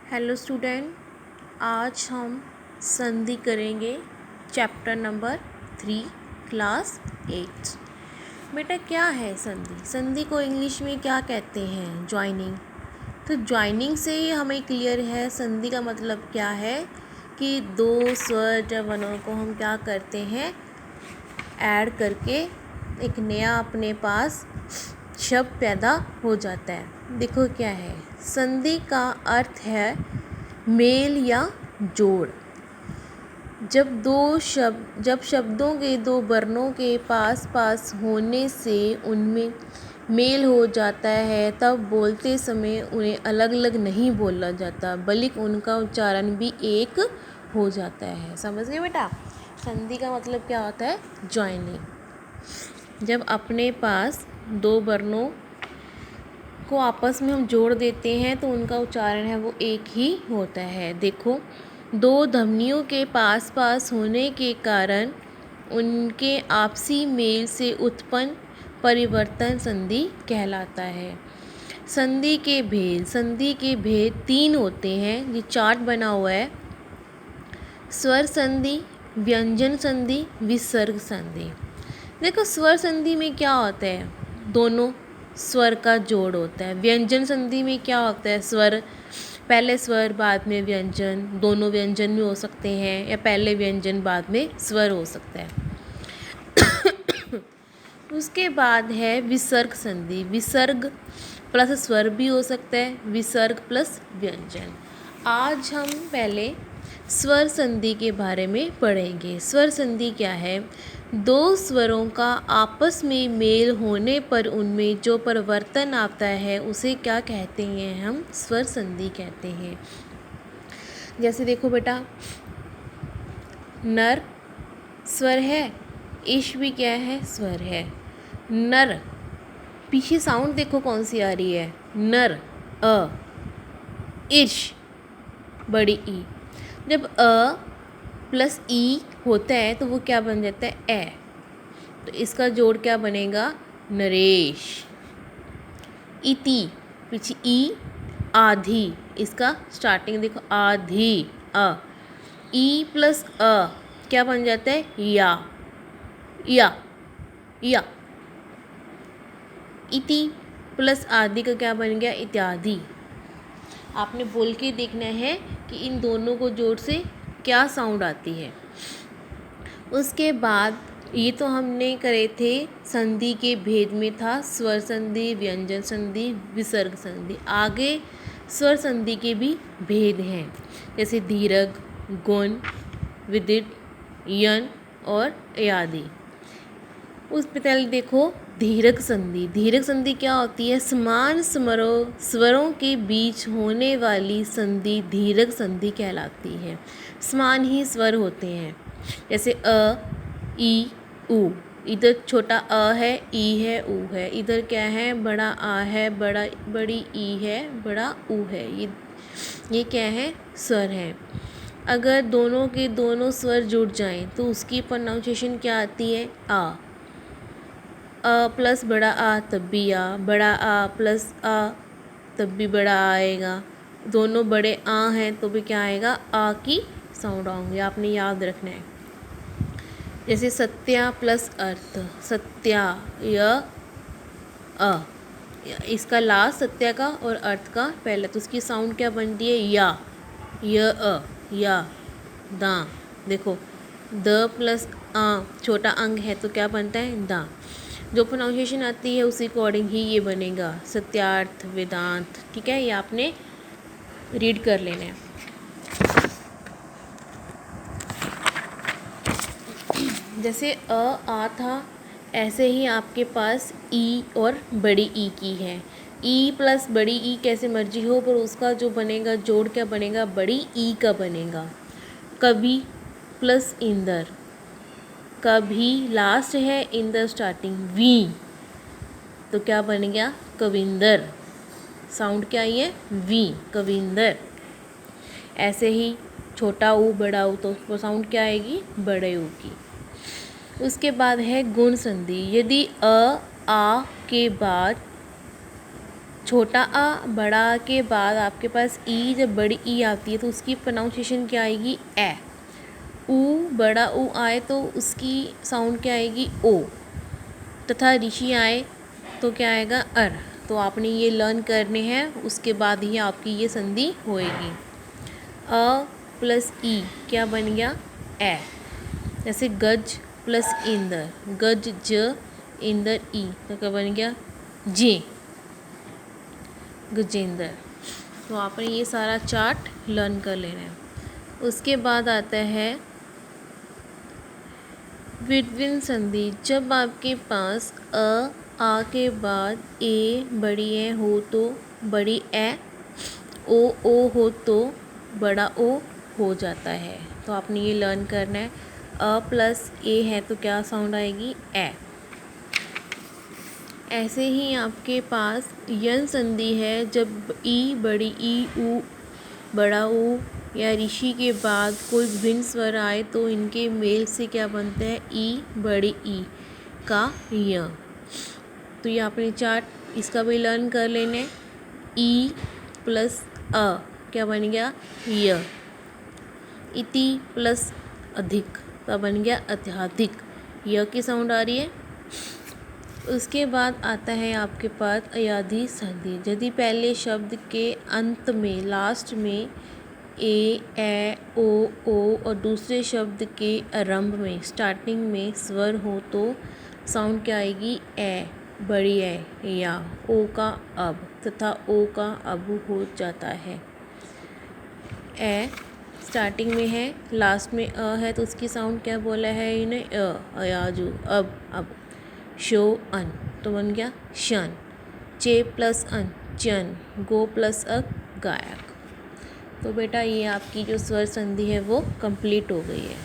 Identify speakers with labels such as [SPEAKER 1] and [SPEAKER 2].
[SPEAKER 1] Hello student, आज हम संधि करेंगे चैप्टर नंबर 3 क्लास 8। बेटा क्या है संधि? संधि को इंग्लिश में क्या कहते हैं? ज्वाइनिंग। तो ज्वाइनिंग से ही हमें क्लियर है संधि का मतलब क्या है कि दो स्वर या वर्णों को हम क्या करते हैं, ऐड करके एक नया अपने पास शब्द पैदा हो जाता है। देखो क्या है, संधि का अर्थ है मेल या जोड़। जब शब्दों के दो वर्णों के पास पास होने से उनमें मेल हो जाता है, तब बोलते समय उन्हें अलग अलग नहीं बोला जाता, बल्कि उनका उच्चारण भी एक हो जाता है। समझ गए बेटा? संधि का मतलब क्या होता है? ज्वाइनिंग। जब अपने पास दो वर्णों को आपस में हम जोड़ देते हैं तो उनका उच्चारण है वो एक ही होता है। देखो, दो ध्वनियों के पास पास होने के कारण उनके आपसी मेल से उत्पन्न परिवर्तन संधि कहलाता है। संधि के भेद 3 होते हैं। ये चार्ट बना हुआ है। स्वर संधि, व्यंजन संधि, विसर्ग संधि। देखो, स्वर संधि में क्या होता है? दोनों स्वर का जोड़ होता है। व्यंजन संधि में क्या होता है? स्वर, पहले स्वर बाद में व्यंजन, दोनों व्यंजन में हो सकते हैं, या पहले व्यंजन बाद में स्वर हो सकता है। उसके बाद है विसर्ग संधि। विसर्ग प्लस स्वर भी हो सकता है, विसर्ग प्लस व्यंजन। आज हम पहले स्वर संधि के बारे में पढ़ेंगे। स्वर संधि क्या है? दो स्वरों का आपस में मेल होने पर उनमें जो परिवर्तन आता है उसे क्या कहते हैं? हम स्वर संधि कहते हैं। जैसे देखो बेटा, नर स्वर है, इश भी क्या है? स्वर है। नर, पीछे साउंड देखो कौन सी आ रही है? नर, अ। इश, बड़ी ई। जब अ प्लस ई होता है तो वो क्या बन जाता है? ए। तो इसका जोड़ क्या बनेगा? नरेश। इति, पीछे ई, आधी। इसका स्टार्टिंग देखो, आधी, अ। ई प्लस अ क्या बन जाता है? या। या। इति प्लस आदि का क्या बन गया? इत्यादि। आपने बोल के देखना है कि इन दोनों को जोड़ से क्या साउंड आती है। उसके बाद ये तो हमने करे थे संधि के भेद में था स्वर संधि, व्यंजन संधि, विसर्ग संधि। आगे स्वर संधि के भी भेद हैं, जैसे दीर्घ, गुण, विदित, यन और आदि। उस पे पहले देखो दीर्घ संधि। दीर्घ संधि क्या होती है? समान स्वरों के बीच होने वाली संधि दीर्घ संधि कहलाती है। समान ही स्वर होते हैं, जैसे अ, ई, उ। इधर छोटा अ है, ई है, उ है। इधर क्या है? बड़ा आ है, बड़ी ई है, बड़ा उ है। ये क्या है? स्वर है। अगर दोनों के दोनों स्वर जुड़ जाएं तो उसकी प्रोनाउंसिएशन क्या आती है? आ। अ प्लस बड़ा आ तब भी आ, बड़ा आ प्लस आ तब भी बड़ा आ आएगा। दोनों बड़े आ हैं तो भी क्या आएगा? आ की साउंड आएंगे। आपने याद रखना है। जैसे सत्या प्लस अर्थ, सत्या, य अ। इसका लास्ट सत्या का और अर्थ का पहले, तो उसकी साउंड क्या बनती है? या, य अ, या, दा। देखो, द प्लस आ छोटा अंग है तो क्या बनता है? दा। जो प्रोनाउंसिएशन आती है उसी अकॉर्डिंग ही ये बनेगा, सत्यार्थ, वेदांत। ठीक है, ये आपने रीड कर लेना है। जैसे अ आ था, ऐसे ही आपके पास ई और बड़ी ई की है। ई प्लस बड़ी ई कैसे मर्जी हो, पर उसका जो बनेगा जोड़ क्या बनेगा? बड़ी ई का बनेगा। कवि प्लस इंदर, कभी लास्ट है, इंदर स्टार्टिंग, वी, तो क्या बन गया? कविंदर। साउंड क्या आई है? वी, कविंदर। ऐसे ही छोटा ऊ बड़ा ऊ, तो वो साउंड क्या आएगी? बड़े ऊ की। उसके बाद है गुण संधि। यदि अ आ के बाद छोटा आ बड़ा आ के बाद आपके पास ई, जब बड़ी ई आती है तो उसकी प्रोनाउंसिएशन क्या आएगी? ए। ऊ बड़ा ऊ आए तो उसकी साउंड क्या आएगी? ओ। तथा ऋषि आए तो क्या आएगा? अर। तो आपने ये लर्न करने हैं, उसके बाद ही आपकी ये संधि होएगी। अ प्लस ई क्या बन गया? ए। जैसे गज प्लस इंदर, गज ज इंदर ई, तो क्या बन गया? जे, गजेंद्र। तो आपने ये सारा चार्ट लर्न कर लेना है। उसके बाद आता है विद्विन संधि। जब आपके पास आ के बाद ए बड़ी ए हो तो बड़ी ए, ओ हो तो बड़ा ओ हो जाता है। तो आपने ये लर्न करना है। अ प्लस ए है तो क्या साउंड आएगी? ए। ऐसे ही आपके पास यन संधि है। जब ई बड़ी ई, ऊ बड़ा ऊ या ऋषि के बाद कोई भिन्न स्वर आए तो इनके मेल से क्या बनता है? ई बड़ी ई का य। तो ये आपने चार्ट इसका भी लर्न कर लेने। ई प्लस अ क्या बन गया? य। इति प्लस अधिक का बन गया अत्यधिक, य की साउंड आ रही है। उसके बाद आता है आपके पास अयाधी संधि। यदि पहले शब्द के अंत में, लास्ट में ए ओ और दूसरे शब्द के आरंभ में, स्टार्टिंग में स्वर हो तो साउंड क्या आएगी? ए बड़ी ए, या ओ का अब तथा ओ का अब हो जाता है। ए स्टार्टिंग में है, लास्ट में अ है तो उसकी साउंड क्या बोला है इन्हें? अयाजू, अब। शो अन तो बन गया शन। चे प्लस अन चन, गो प्लस अ गायक। तो बेटा ये आपकी जो स्वर संधि है वो कंप्लीट हो गई है।